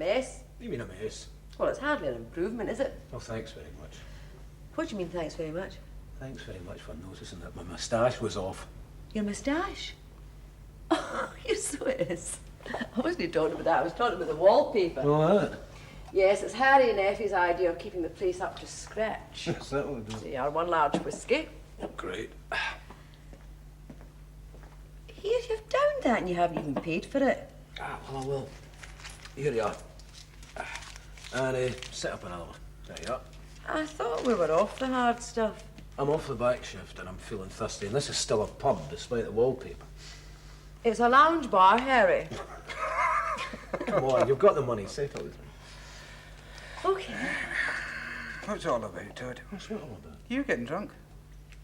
mess. You mean a mess? Well, it's hardly an improvement, is it? Oh, thanks very much. What do you mean, thanks very much? Thanks very much for noticing that my moustache was off. Your moustache? Oh, yes, so it is. I wasn't talking about that. I was talking about the wallpaper. Oh, that? Yes, it's Harry and Effie's idea of keeping the place up to scratch. Is that what it is? They are one large whiskey. Oh, great. Here, you've downed that and you haven't even paid for it. Ah, well. Here you are. And set up another one. There you are. I thought we were off the hard stuff. I'm off the back shift and I'm feeling thirsty, and this is still a pub despite the wallpaper. It's a lounge bar, Harry. Come on, you've got the money. Settle it. Okay. What's it all about, Todd? What's what all about? You getting drunk?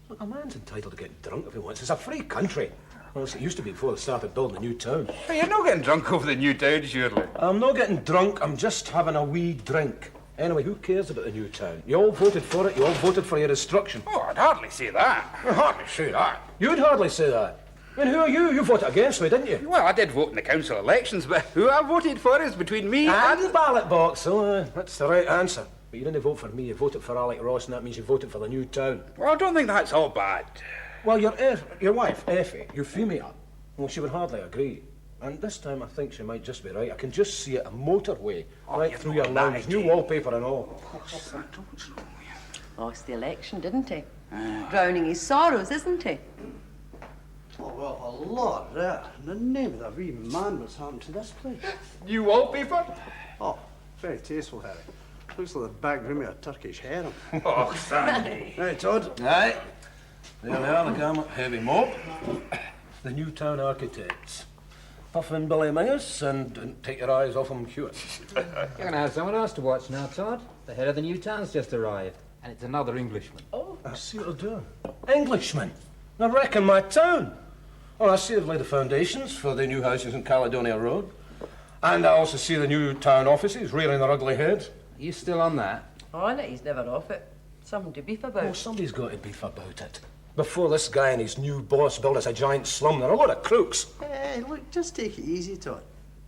Look, a man's entitled to get drunk if he wants. It's a free country. Well, it used to be before they started building the new town. Hey, you're not getting drunk over the new town, surely. I'm not getting drunk, I'm just having a wee drink. Anyway, who cares about the new town? You all voted for it, you all voted for your destruction. Oh, I'd hardly say that. I'd hardly say that. You'd hardly say that. I mean, who are you? You voted against me, didn't you? Well, I did vote in the council elections, but who I voted for is between me And and... the ballot box, so that's the right answer. But you didn't vote for me, you voted for Alec Ross, and that means you voted for the new town. Well, I don't think that's all bad. Well, your wife, Effie, you flew me up. Well, she would hardly agree. And this time I think she might just be right. I can just see it, a motorway, right through your lounge, new wallpaper and all. Lost the election, didn't he? Drowning his sorrows, isn't he? Oh, well, a lot there. In the name of the wee man, what's happened to this place? New wallpaper? Oh, very tasteful, Harry. Looks like the back room of a Turkish harem. Oh, Sandy. Right, Todd. Aye. There they are, the Garnock Heavy Mob. The new town architects. Puffin Billy Mingus and take your eyes off him, Hewitt. You're going to have someone else to watch now, Todd. The head of the new town's just arrived, and it's another Englishman. Oh, I see what they're doing. Englishmen. They're wrecking my town. Oh, I see they've laid the foundations for the new houses in Caledonia Road. And I also see the new town offices rearing their ugly heads. Are you still on that? On it, he's never off it. Something to beef about. Oh, somebody's got to beef about it. Before this guy and his new boss build us a giant slum, they're a lot of crooks. Hey, look, just take it easy, Todd.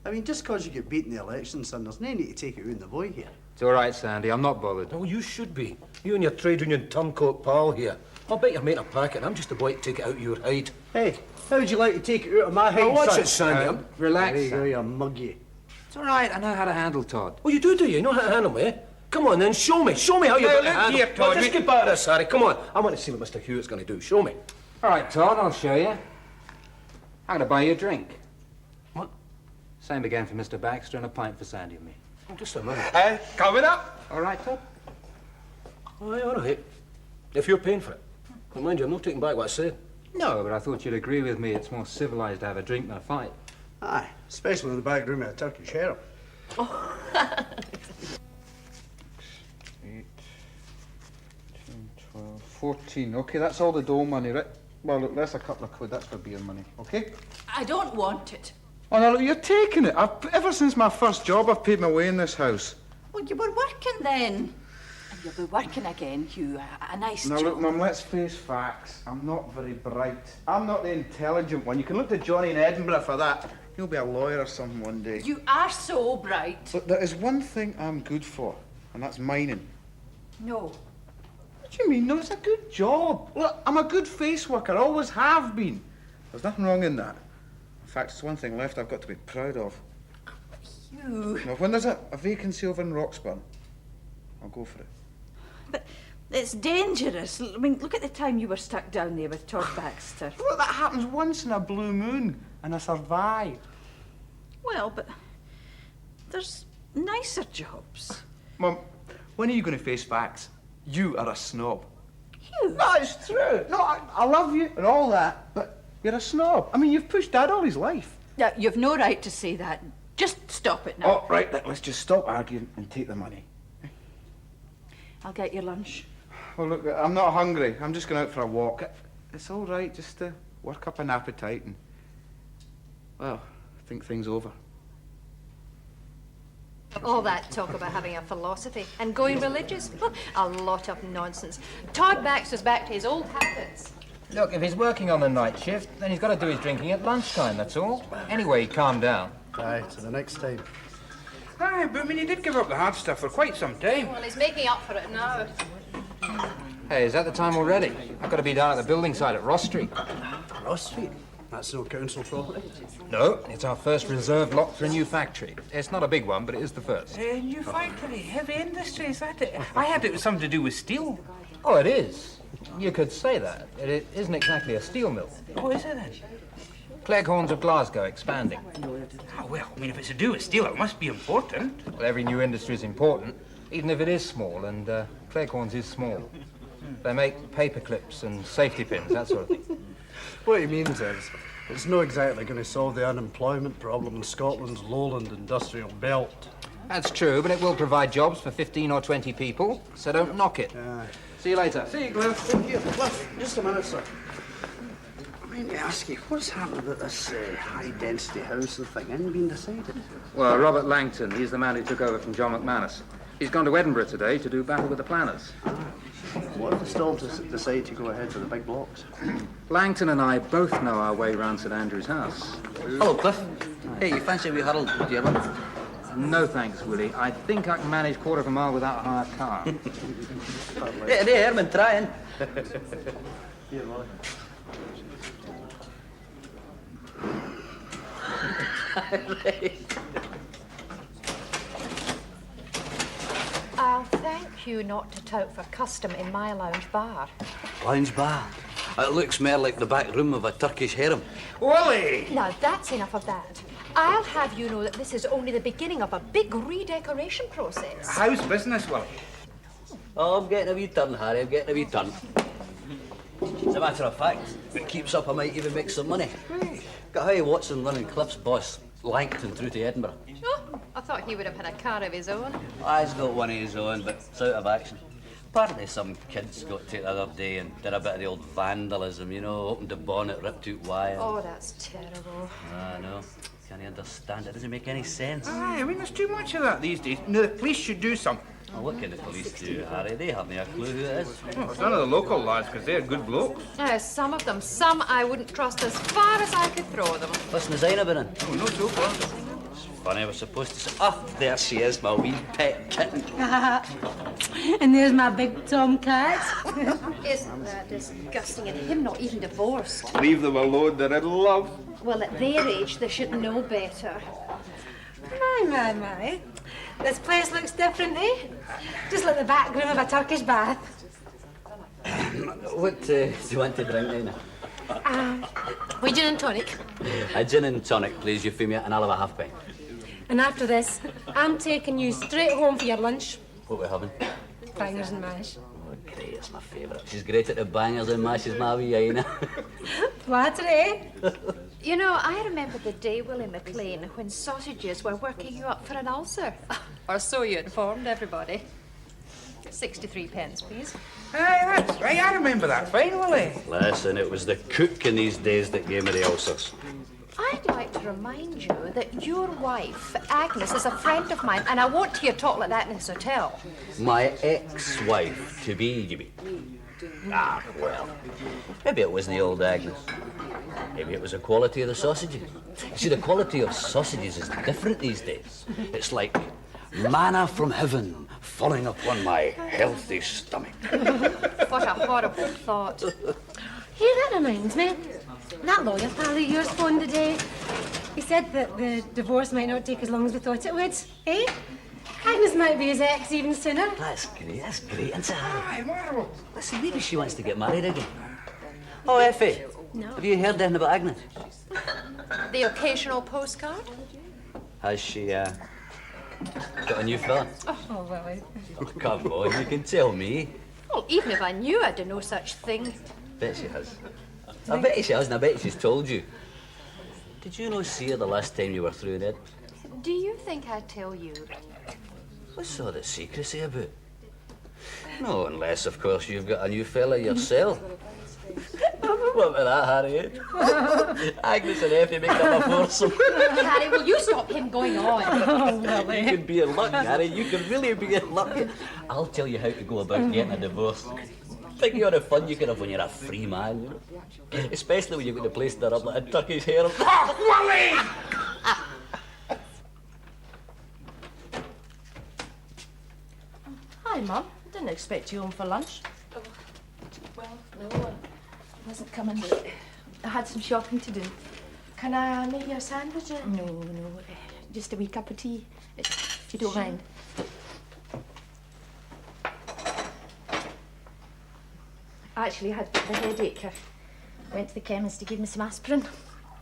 I mean, just 'cause you get beat in the election, son, there's no need to take it out on the boy here. It's all right, Sandy. I'm not bothered. Oh, you should be. You and your trade union turncoat pal here. I'll bet you're making a packet. I'm just the boy to take it out of your hide. Hey, how would you like to take it out of my hide, Oh, watch son? it, Sandy. Relax, There you go, Sandy. you mug you. It's all right. I know how to handle Todd. Oh, you do you? You know how to handle me, eh? Come on, then, show me. Show me how you're Now, going to look handle here, me. Todd, Just get back to this, Harry. Come on. I want to see what Mr. Hewitt's going to do. Show me. All right, Todd, I'll show you. I'm going to buy you a drink. What? Same again for Mr. Baxter and a pint for Sandy and me. Oh, just a minute. Coming up. All right, Todd? Oh, all right. If you're paying for it. But mind you, I'm not taking back what I said. No, but I thought you'd agree with me it's more civilized to have a drink than a fight. Aye, especially in the back room of a Turkish harem. 8, 10, 12, 14. OK, that's all the dough money, right? Well, look, that's a couple of quid. That's for beer money, OK? I don't want it. Oh, no, look, you're taking it. Ever since my first job, I've paid my way in this house. Well, you were working then. And you'll be working again, Hugh. A nice Now, job. look, Mum, let's face facts. I'm not very bright. I'm not the intelligent one. You can look to Johnny in Edinburgh for that. He'll be a lawyer or something one day. You are so bright. But there is one thing I'm good for, and that's mining. No. What do you mean? No, it's a good job. Look, I'm a good face worker, always have been. There's nothing wrong in that. In fact, it's one thing left I've got to be proud of. Hugh. Now, when there's a vacancy over in Roxburn, I'll go for it. But it's dangerous. I mean, look at the time you were stuck down there with Todd Baxter. Well, that happens once in a blue moon, and I survive. Well, but there's nicer jobs. Mum, when are you going to face facts? You are a snob. Hugh. No, it's true. No, I love you and all that, but you're a snob. I mean, you've pushed Dad all his life. Now, you've no right to say that. Just stop it now. Oh, right, then let's just stop arguing and take the money. I'll get your lunch. Well, look, I'm not hungry. I'm just going out for a walk. It's all right just to work up an appetite and, well, think things over. All that talk about having a philosophy and going religious, a lot of nonsense. Todd Baxter's back to his old habits. Look, if he's working on the night shift, then he's got to do his drinking at lunchtime, that's all. Anyway, calm down. Aye, to the next time. Aye, but I mean, he did give up the hard stuff for quite some time. Well, he's making up for it now. Hey, is that the time already? I've got to be down at the building site at Ross Street. Ross Street? That's no council property. No, it's our first reserved lot for a new factory. It's not a big one, but it is the first. New factory, heavy industry, is that it? I had it was something to do with steel. Oh, it is. You could say that. It isn't exactly a steel mill. What is it then? Cleghorns of Glasgow expanding. Oh, well, I mean, if it's to do with steel, it must be important. Well, every new industry is important, even if it is small, and Cleghorns is small. They make paper clips and safety pins, that sort of thing. What he means is, it's not exactly going to solve the unemployment problem in Scotland's lowland industrial belt. That's true, but it will provide jobs for 15 or 20 people, so don't knock it. See you later. See you, Cliff. Here, Cliff, just a minute, sir. I mean to ask you, what's happened about this high-density housing thing? Ain't been decided? Well, Robert Langton, he's the man who took over from John McManus. He's gone to Edinburgh today to do battle with the planners. What if they still decide to go ahead with the big blocks? Langton and I both know our way round St Andrew's house. Hello, Cliff. Hey, you fancy a wee hurl, do you, love? No thanks, Willie. I think I can manage quarter of a mile without a hired car. Hey, Herman, trying. Here, Molly. I'll thank you not to tout for custom in my lounge bar. Lounge bar. It looks more like the back room of a Turkish harem. Wally! Now, that's enough of that. I'll have you know that this is only the beginning of a big redecoration process. How's business, Wally? Oh, I'm getting a wee turn, Harry. I'm getting a wee turn. As a matter of fact, if it keeps up, I might even make some money. Got Harry Watson running Cliff's boss, Langton, through to Edinburgh. Oh, I thought he would have had a car of his own. He's got one of his own, but it's out of action. Apparently some kids got to it the other day and did a bit of the old vandalism, you know, opened the bonnet, ripped out wire. Oh, that's terrible. I know. Can't understand it. Doesn't make any sense. Aye, I mean, there's too much of that these days. No, the police should do something. Oh, what can the police do, Harry? They haven't a clue who it is. Well, it's none of the local lads, because they're good blokes. Some of them. Some I wouldn't trust as far as I could throw them. What's Designer been in? Oh, no, so far. It's funny, I was supposed to say... Ah, there she is, my wee pet kitten. And there's my big tomcat. Isn't that disgusting? And him not even divorced. Leave them alone, they're in love. Well, at their age, they should know better. My. This place looks different, eh? Just like the back room of a Turkish bath. What do you want to drink now? We gin and tonic. A gin and tonic, please, Euphemia, and I'll have a half pint. And after this, I'm taking you straight home for your lunch. What we having? Bangers and mash. Oh, great, it's my favourite. She's great at the bangers and mashes, my wee Aina. Flattery, eh? You know, I remember the day, Willie McLean, when sausages were working you up for an ulcer. Or so you informed everybody. 63 pence, please. Aye, that's right. I remember that fine, Wally. Listen, it was the cook in these days that gave me the ulcers. I'd like to remind you that your wife, Agnes, is a friend of mine, and I won't hear talk like that in this hotel. My ex-wife, to be, you mean? Ah, well, maybe it wasn't the old Agnes. Maybe it was the quality of the sausages. You see, the quality of sausages is different these days. It's like manna from heaven falling upon my healthy stomach. What a horrible thought. Here, that reminds me. That lawyer pal of yours phoned today. He said that the divorce might not take as long as we thought it would, eh? Agnes might be his ex even sooner. That's great, isn't it? Aye, marvel. Listen, maybe she wants to get married again. Oh, Effie, No. have you heard anything about Agnes? The occasional postcard? Has she, got a new fella? Oh, well, Oh, come on, you can tell me. Well, even if I knew, I'd do no such thing. Bet she has. I bet she has, and I bet she's told you. Did you not see her the last time you were through, Ned? Do you think I'd tell you? What's all the secrecy about? No, unless, of course, you've got a new fella yourself. What about that, Harry? Agnes and Effie making up a foursome. Harry, will you stop him going on? You could be in luck, Harry. You could really be in luck. I'll tell you how to go about getting a divorce. Think of all the fun you can have when you're a free man, you know? Especially when you've got the place done up like a Turkish harem. Wally! Hi, Mum. Didn't expect you home for lunch. Well, no, I wasn't coming. I had some shopping to do. Can I make you a sandwich? No, just a wee cup of tea, if you don't mind. I actually had a bit of a headache. I went to the chemist to give me some aspirin.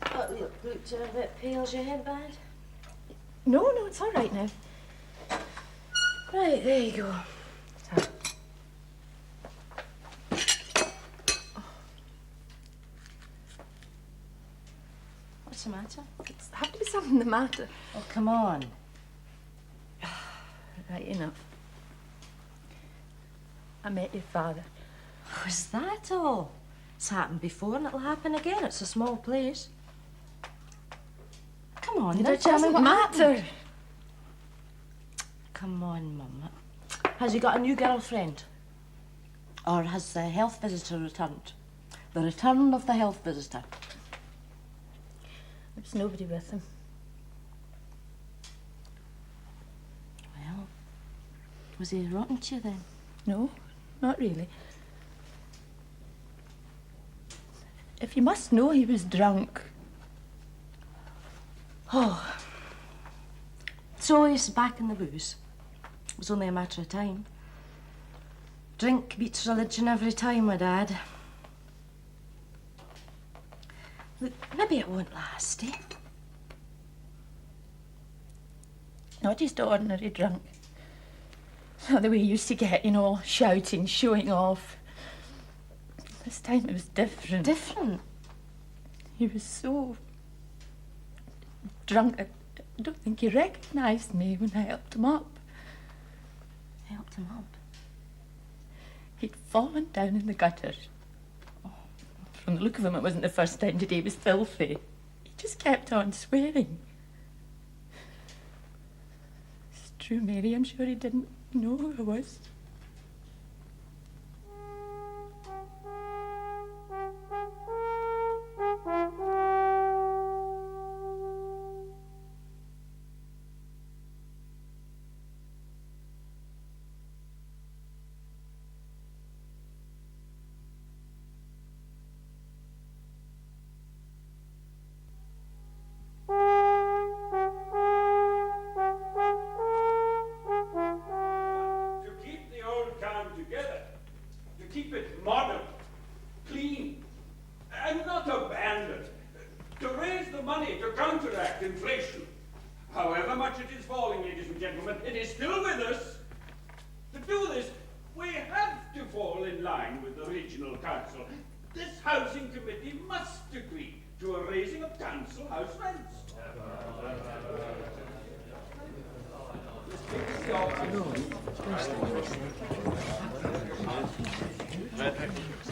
Oh, you looked a bit pale. Is your head bad? No, it's all right now. Right, there you go. What's the matter? It's have to be something the matter. Oh, come on. Right enough. I met your father. Was that all? It's happened before and it'll happen again. It's a small place. Come on, Did now I tell me just what matter? happened. Come on, Mum. Has he got a new girlfriend? Or has the health visitor returned? The return of the health visitor. There's nobody with him. Well, was he rotten to you then? No, not really. If you must know, he was drunk. Oh. So he's back in the booze. It was only a matter of time. Drink beats religion every time, my dad. Look, maybe it won't last, eh? Not just ordinary drunk. Not the way he used to get, shouting, showing off. This time it was different. Different? He was so drunk, I don't think he recognised me when I helped him up. Helped him up? He'd fallen down in the gutter. Oh, from the look of him, it wasn't the first time today. He was filthy. He just kept on swearing. It's true, Mary. I'm sure he didn't know who I was.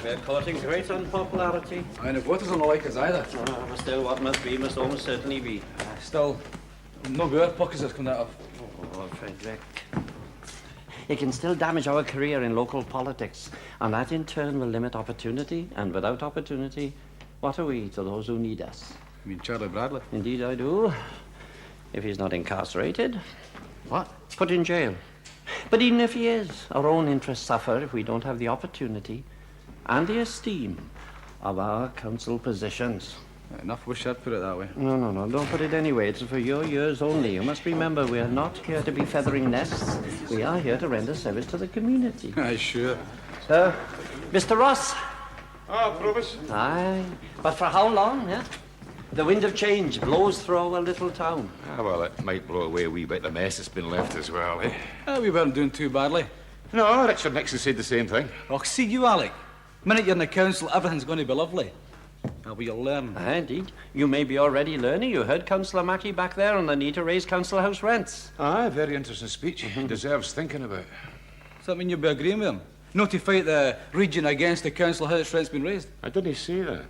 We're courting great unpopularity. And the voters are not like us either. But still, what must be must almost certainly be. Still, no good pockets has come out of. Oh, Frederick. It can still damage our career in local politics, and that in turn will limit opportunity, and without opportunity, what are we to those who need us? You mean Charlie Bradley? Indeed I do. If he's not incarcerated. What? Put in jail. But even if he is, our own interests suffer if we don't have the opportunity and the esteem of our council positions. Enough wish I'd put it that way. No, don't put it anyway. It's for your ears only. You must remember, we are not here to be feathering nests. We are here to render service to the community. Aye, sure. So, Mr. Ross. Ah, Provost. Aye, but for how long, yeah? The wind of change blows through our little town. Ah, well, it might blow away a wee bit the mess that's been left as well, eh? We weren't doing too badly. No, Richard Nixon said the same thing. Oh, see you, Alec. The minute you're in the council, everything's going to be lovely. Now, you'll learn. Aye, indeed. You may be already learning. You heard Councillor Mackey back there on the need to raise council house rents. Aye, very interesting speech. Deserves thinking about. Does that mean you'll be agreeing with him? Not to fight the region against the council house rent's been raised? I didn't say that.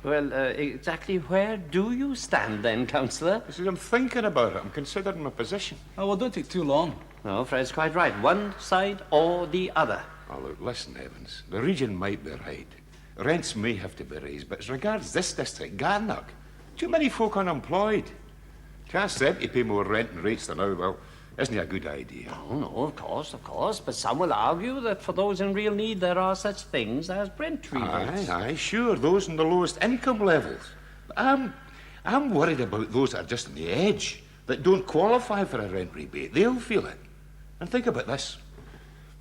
Well, exactly where do you stand then, Councillor? I said I'm thinking about it. I'm considering my position. Oh, well, don't take too long. No, Fred's quite right. One side or the other. Oh, look, listen, Evans. The region might be right. Rents may have to be raised, but as regards this district, Garnock, too many folk unemployed. To ask them to pay more rent and rates than now, well, Isn't it a good idea? Oh, no, of course. But some will argue that for those in real need, there are such things as rent rebates. Aye, sure, those in the lowest income levels. But I'm worried about those that are just on the edge, that don't qualify for a rent rebate. They'll feel it. And think about this.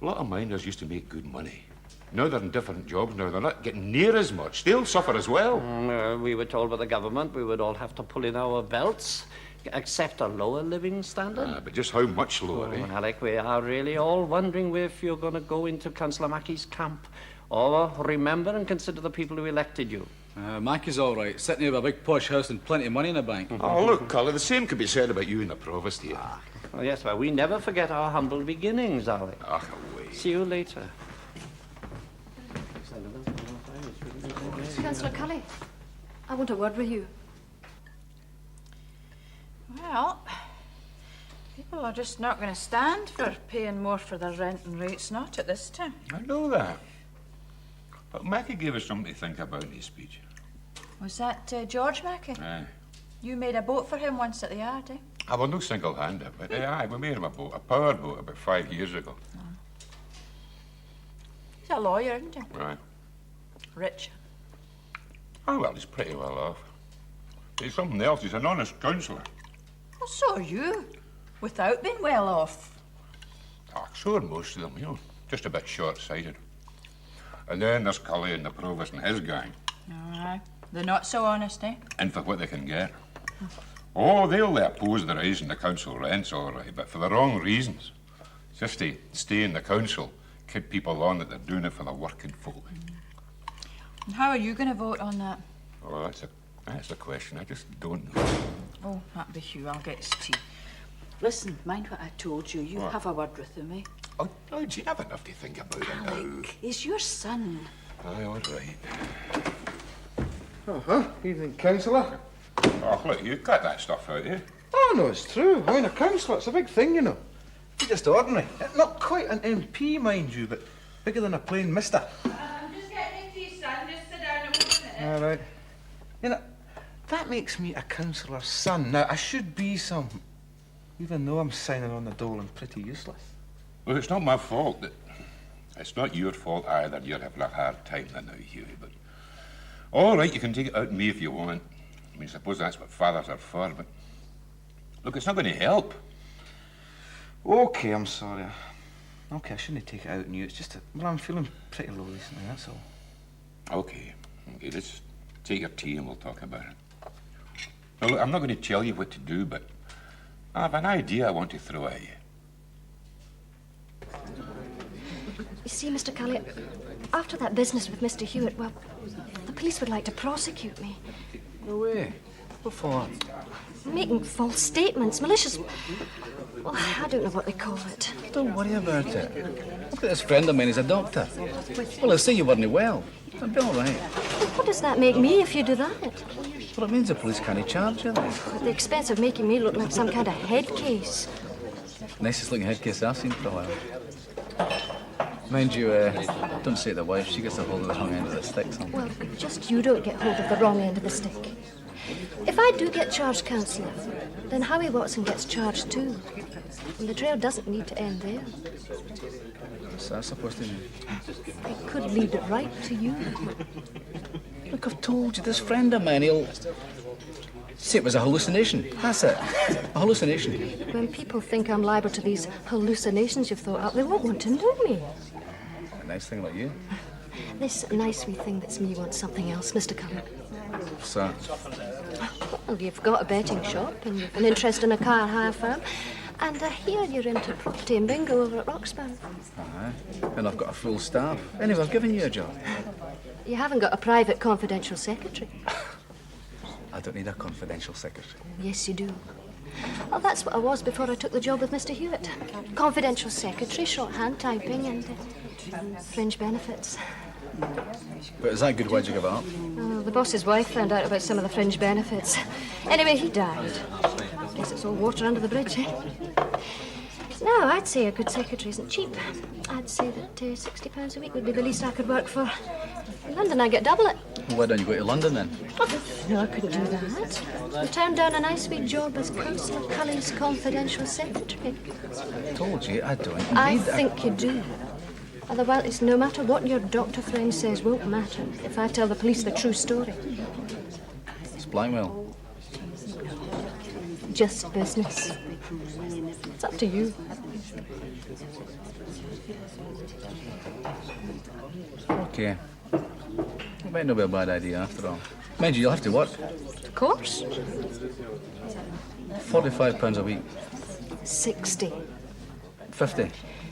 A lot of miners used to make good money. Now they're in different jobs now. They're not getting near as much. They'll suffer as well. We were told by the government we would all have to pull in our belts, accept a lower living standard. But just how much lower, eh? Alec, we are really all wondering if you're going to go into Councillor Mackey's camp. Or remember and consider the people who elected you. Mackey's all right. Sitting here with a big posh house and plenty of money in the bank. Oh, look, Cully, the same could be said about you and the provost here. Well, yes, well, we never forget our humble beginnings, Alec. Away. See you later. Councillor Cully, I want a word with you. Well, people are just not going to stand for paying more for their rent and rates, not at this time. I know that. But Mackey gave us something to think about in his speech. Was that George Mackey? Aye. You made a boat for him once at the yard, eh? I will no single-handed, but aye, we made him a boat, a power boat, about 5 years ago. He's a lawyer, isn't he? Right. Rich. Oh, well, he's pretty well off. He's something else. He's an honest councillor. Well, so are you. Without being well off. Oh, so are most of them, you know. Just a bit short-sighted. And then there's Cully and the provost and his gang. Aye. They're not so honest, eh? In for what they can get. Oh, they'll oppose the rise in the council rents, all right, but for the wrong reasons. Just to stay in the council, keep people on that they're doing it for the working folk. And how are you going to vote on that? Oh, that's a question. I just don't know. Oh, that'll be Hugh. I'll get his tea. Listen, mind what I told you. You What? have a word with him, eh? Oh, Jean, I've enough to think about it now. He's your son. Aye, all right. Evening, councillor. Oh, look, you cut that stuff out, eh? Oh, no, it's true. I mean, a councillor, it's a big thing, you know. You're just ordinary. Not quite an MP, mind you, but bigger than a plain mister. I'm just getting your tea, son. Just sit down and wait a minute. All right. You know, that makes me a councillor's son. Now, I should be some, even though I'm signing on the dole and pretty useless. Well, it's not my fault. It's not your fault either. You're having a hard time now, Hughie, but... All right, you can take it out on me if you want. I mean, I suppose that's what fathers are for, but... Look, it's not going to help. Okay, I'm sorry. Okay, I shouldn't take it out on you. It's just well, I'm feeling pretty low recently, that's all. Okay, let's take your tea and we'll talk about it. Now, look, I'm not going to tell you what to do, but I have an idea I want to throw at you. You see, Mr. Cully, after that business with Mr. Hewitt, well, the police would like to prosecute me. No way. What for? Making false statements, malicious... Well, I don't know what they call it. Don't worry about it. I've got this friend of mine, he's a doctor. Well, they'll say you weren't well. It'll be all right. Well, what does that make me if you do that? Well, it means the police can't charge you then. At the expense of making me look like some kind of head case. Nicest looking head case I've seen for a while. Mind you, don't say it to the wife. She gets a hold of the wrong end of the stick sometimes. Well, just you don't get hold of the wrong end of the stick. If I do get charged, councillor, then Howie Watson gets charged too. And the trail doesn't need to end there. What's that supposed to mean? It could lead right to you. Look, I've told you, this friend of mine, he'll... Say it was a hallucination. That's it. A hallucination. When people think I'm liable to these hallucinations you've thought up, they won't want to know me. A nice thing like you. This nice wee thing that's me wants something else, Mr. Cullen. What's that? Well, you've got a betting shop and you've an interest in a car hire firm. And here you're into property and bingo over at Roxburgh. Aye. And I've got a full staff. Anyway, I've given you a job. You haven't got a private confidential secretary. I don't need a confidential secretary. Yes, you do. Well, that's what I was before I took the job with Mr. Hewitt. Confidential secretary, shorthand typing, and fringe benefits. But is that good? Why'd you give it up? Oh, the boss's wife found out about some of the fringe benefits. Anyway, he died. Guess it's all water under the bridge, eh? No, I'd say a good secretary isn't cheap. I'd say that £60 a week would be the least I could work for. In London, I get double it. Well, why don't you go to London then? No, I couldn't do that. I turned down a nice wee job as Councillor Cully's confidential secretary. I told you, I don't need I think you do. Otherwise, no matter what your doctor friend says won't matter if I tell the police the true story. It's blackmail. Just business. It's up to you. Okay. It might not be a bad idea after all. Mind you, you'll have to work. Of course. £45 a week. 60. 50.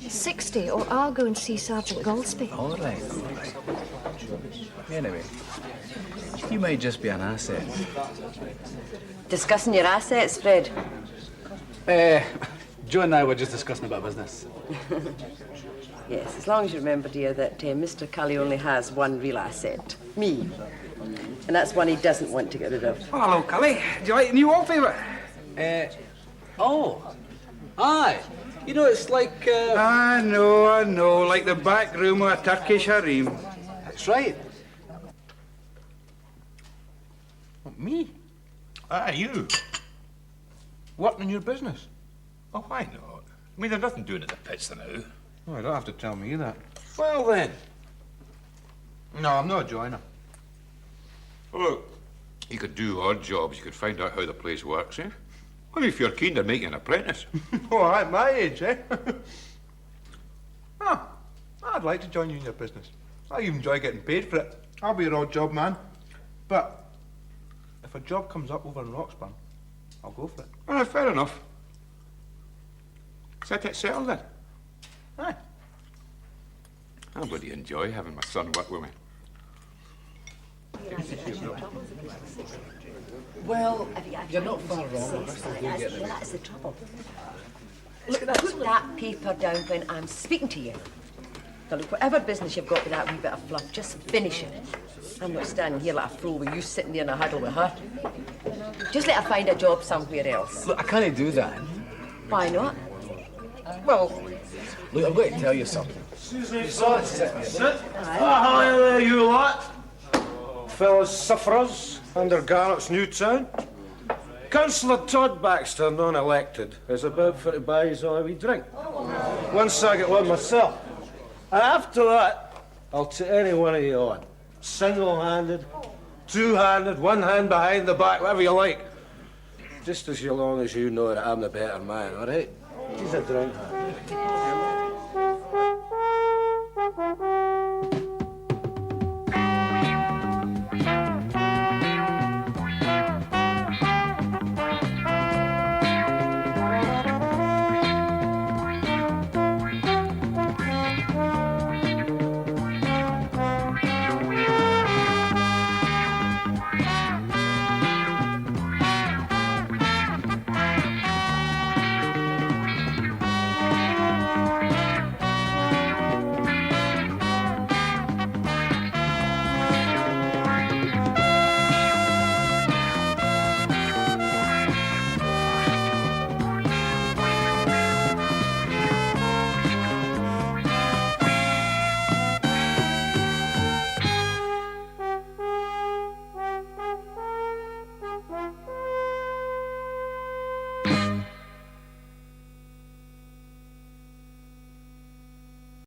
60, or I'll go and see Sergeant Goldsby. All right. Anyway, you might just be an asset. Discussing your assets, Fred? Joe and I were just discussing about business. Yes, as long as you remember, dear, that Mr. Cully only has one real asset. Me. And that's one he doesn't want to get rid of. Oh, hello, Cully. Do you like the new wallpaper? Oh. Aye. You know, it's like, I know. Like the back room of a Turkish harem. That's right. What, me? Ah, you. Working in your business? Oh, why not? I mean, there's nothing doing at the pits now. Oh, you don't have to tell me that. Well, then. No, I'm not a joiner. Well, look, you could do odd jobs. You could find out how the place works, eh? I mean, if you're keen to make an apprentice. Oh, at my age, eh? I'd like to join you in your business. I even enjoy getting paid for it. I'll be your odd job man. But if a job comes up over in Roxburn, I'll go for it. Fair enough. Set it settled then. Aye. I bloody enjoy having my son work with me. Well, you're not far wrong. That's the trouble. Look, put that paper down when I'm speaking to you. Now, look, whatever business you've got with that wee bit of fluff, just finish it. I'm not standing here like a fool with you sitting there in a huddle with her. Just let her find a job somewhere else. Look, I can't do that. Why not? Well, look, I'm going to tell you something. Susie, sit. Hi there, you lot. Fellow sufferers under Garnock's new town. Councillor Todd Baxter, non-elected, is about for to buy his own wee drink. Once I get one myself. And after that, I'll take any one of you on. Single-handed, two-handed, one hand behind the back, whatever you like. Just as long as you know that I'm the better man, all right? He's a drink.